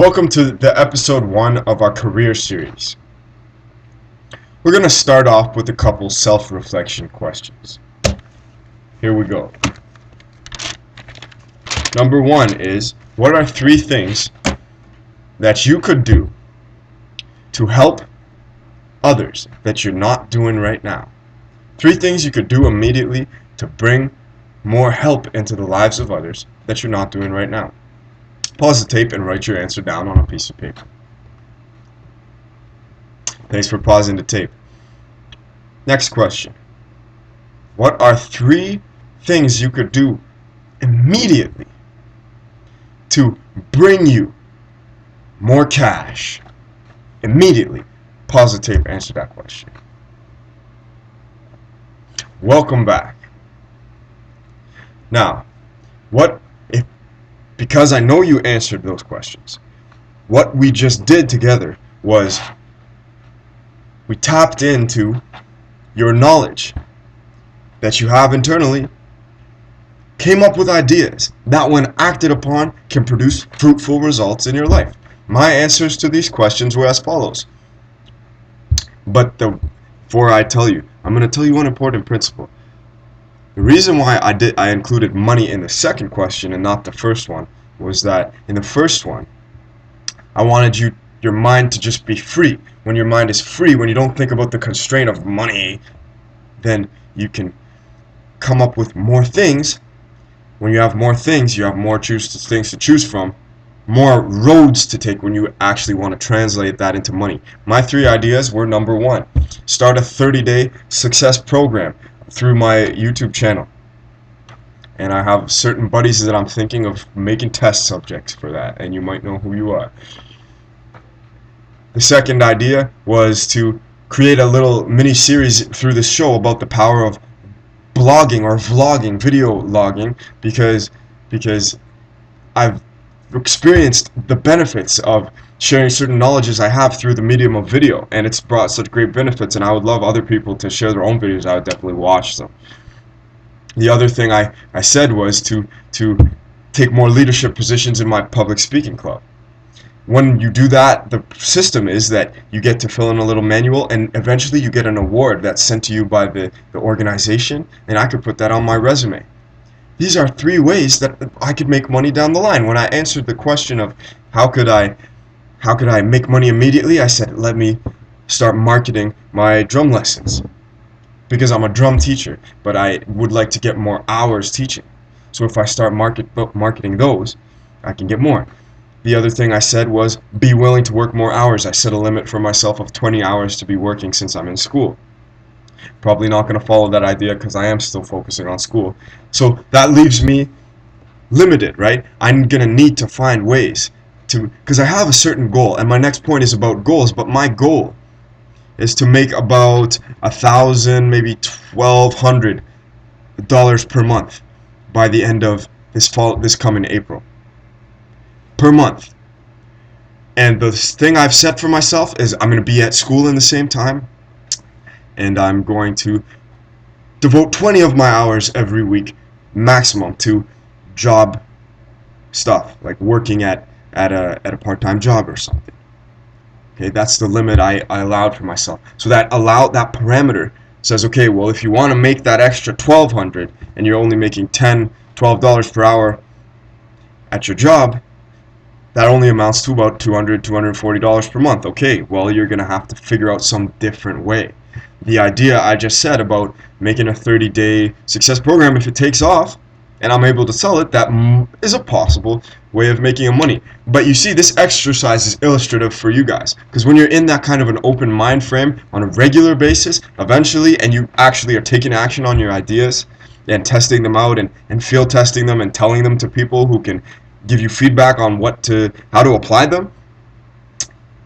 Welcome to the episode 1 of our career series. We're going to start off with a couple self-reflection questions. Here we go. Number 1 is, what are 3 things that you could do to help others that you're not doing right now? 3 things you could do immediately to bring more help into the lives of others that you're not doing right now. Pause the tape and write your answer down on a piece of paper. Thanks for pausing the tape. Next question. What are 3 things you could do immediately to bring you more cash? Immediately. Pause the tape, answer that question. Welcome back. Now, because I know you answered those questions, what we just did together was we tapped into your knowledge that you have internally, came up with ideas that when acted upon can produce fruitful results in your life. My answers to these questions were as follows. But before I tell you, I'm going to tell you one important principle. The reason why I included money in the second question and not the first one was that in the first one, I wanted your mind to just be free. When your mind is free, when you don't think about the constraint of money, then you can come up with more things. When you have more things, you have more things to choose from, more roads to take when you actually want to translate that into money. My 3 ideas were: number 1, start a 30-day success program through my YouTube channel. And I have certain buddies that I'm thinking of making test subjects for that, and you might know who you are. The second idea was to create a little mini-series through this show about the power of blogging or vlogging, video logging, because I've experienced the benefits of sharing certain knowledges I have through the medium of video, and it's brought such great benefits, and I would love other people to share their own videos. I would definitely watch them. The other thing I said was to take more leadership positions in my public speaking club. When you do that, the system is that you get to fill in a little manual, and eventually you get an award that's sent to you by the organization, and I could put that on my resume. These are 3 ways that I could make money down the line. When I answered the question of how could I make money immediately, I said, let me start marketing my drum lessons, because I'm a drum teacher, but I would like to get more hours teaching. So if I start marketing those, I can get more. The other thing I said was be willing to work more hours. I set a limit for myself of 20 hours to be working since I'm in school. Probably not going to follow that idea because I am still focusing on school. So that leaves me limited, right? I'm going to need to find ways to, because I have a certain goal, and my next point is about goals, but my goal is to make about $1,000, maybe $1,200 per month by the end of this coming April. Per month. And the thing I've set for myself is I'm going to be at school in the same time, and I'm going to devote 20 of my hours every week maximum to job stuff, like working at a part-time job or something. Okay, that's the limit I allowed for myself. So that parameter says, okay, well, if you want to make that extra $1,200 and you're only making $12 per hour at your job, that only amounts to about $240 per month. Okay, well, you're going to have to figure out some different way. The idea I just said about making a 30-day success program, if it takes off and I'm able to sell it, that is a possible way of making money. But you see, this exercise is illustrative for you guys, because when you're in that kind of an open mind frame on a regular basis, eventually, and you actually are taking action on your ideas and testing them out and field testing them and telling them to people who can give you feedback on how to apply them.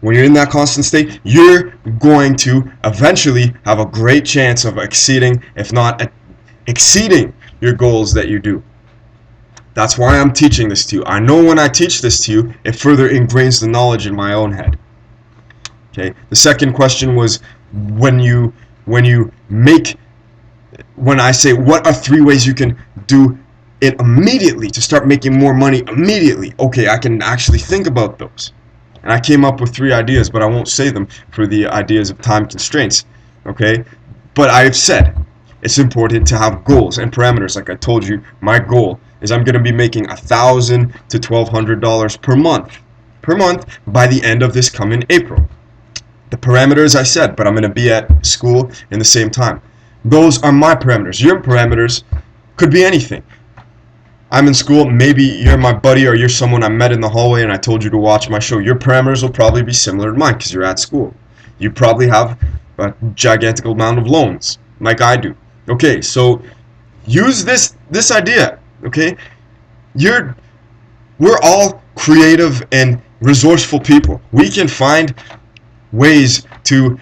When you're in that constant state, you're going to eventually have a great chance of exceeding, if not exceeding, your goals that you do. That's why I'm teaching this to you. I know when I teach this to you, it further ingrains the knowledge in my own head. Okay. The second question was when I say what are 3 ways you can do it immediately to start making more money immediately. Okay, I can actually think about those. and I came up with 3 ideas, but I won't say them for the ideas of time constraints, okay? But I've said it's important to have goals and parameters. Like I told you, my goal is I'm going to be making $1,000 to $1,200 per month by the end of this coming April. The parameters I said, but I'm going to be at school in the same time. Those are my parameters. Your parameters could be anything. I'm in school, maybe you're my buddy or you're someone I met in the hallway and I told you to watch my show. Your parameters will probably be similar to mine because you're at school. You probably have a gigantic amount of loans like I do. Okay, so use this idea, okay? We're all creative and resourceful people. We can find ways to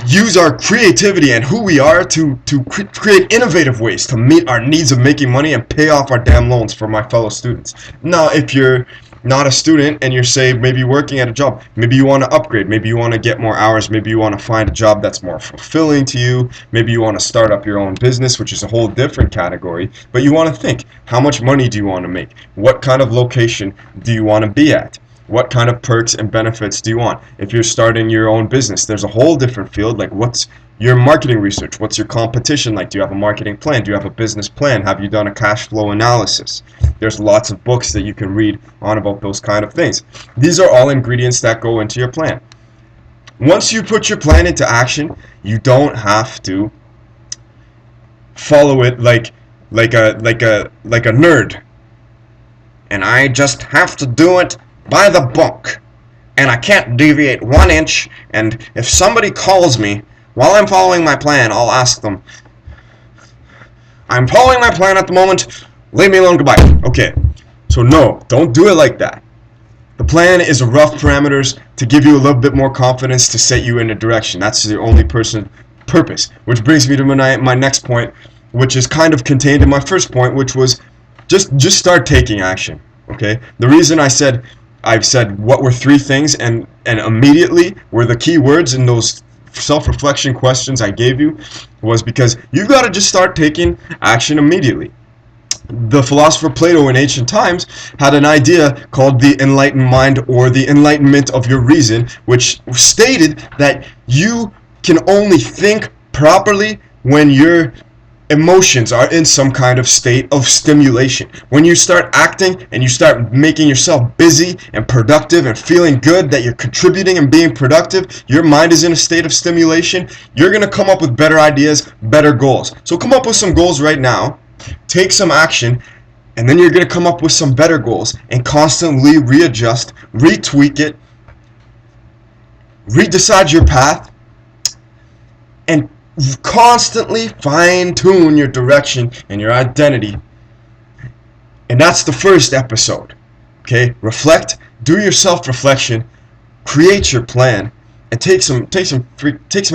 use our creativity and who we are to create innovative ways to meet our needs of making money and pay off our damn loans for my fellow students. Now, if you're not a student and you're, say, maybe working at a job, maybe you want to upgrade, maybe you want to get more hours, maybe you want to find a job that's more fulfilling to you, maybe you want to start up your own business, which is a whole different category, but you want to think, how much money do you want to make? What kind of location do you want to be at? What kind of perks and benefits do you want? If you're starting your own business, there's a whole different field. Like, what's your marketing research? What's your competition like? Do you have a marketing plan? Do you have a business plan? Have you done a cash flow analysis? There's lots of books that you can read on about those kind of things. These are all ingredients that go into your plan. Once you put your plan into action, you don't have to follow it like a nerd. And I just have to do it by the book, and I can't deviate 1 inch, and if somebody calls me while I'm following my plan, I'll ask them, I'm following my plan at the moment, leave me alone, goodbye. Okay, so no, don't do it like that. The plan is a rough parameters to give you a little bit more confidence to set you in a direction. That's the only purpose, which brings me to my next point, which is kind of contained in my first point, which was just start taking action. Okay, the reason I've said what were 3 things and immediately were the key words in those self-reflection questions I gave you was because you've got to just start taking action immediately. The philosopher Plato in ancient times had an idea called the enlightened mind, or the enlightenment of your reason, which stated that you can only think properly when your emotions are in some kind of state of stimulation. When you start acting and you start making yourself busy and productive and feeling good that you're contributing and being productive, your mind is in a state of stimulation, you're going to come up with better ideas, better goals. So come up with some goals right now, take some action, and then you're going to come up with some better goals and constantly readjust, retweak it, redecide your path, and constantly fine-tune your direction and your identity. And that's the first episode. Okay, reflect, do your self-reflection, create your plan, and take some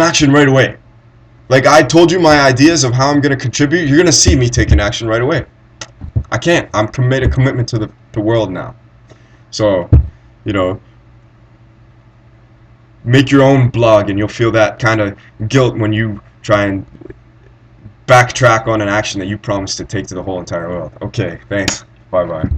action right away. Like I told you my ideas of how I'm going to contribute, you're going to see me taking action right away. I can't. I'm made a commitment to the world now. So, you know, make your own blog and you'll feel that kind of guilt when you try and backtrack on an action that you promised to take to the whole entire world. Okay, thanks. Bye-bye.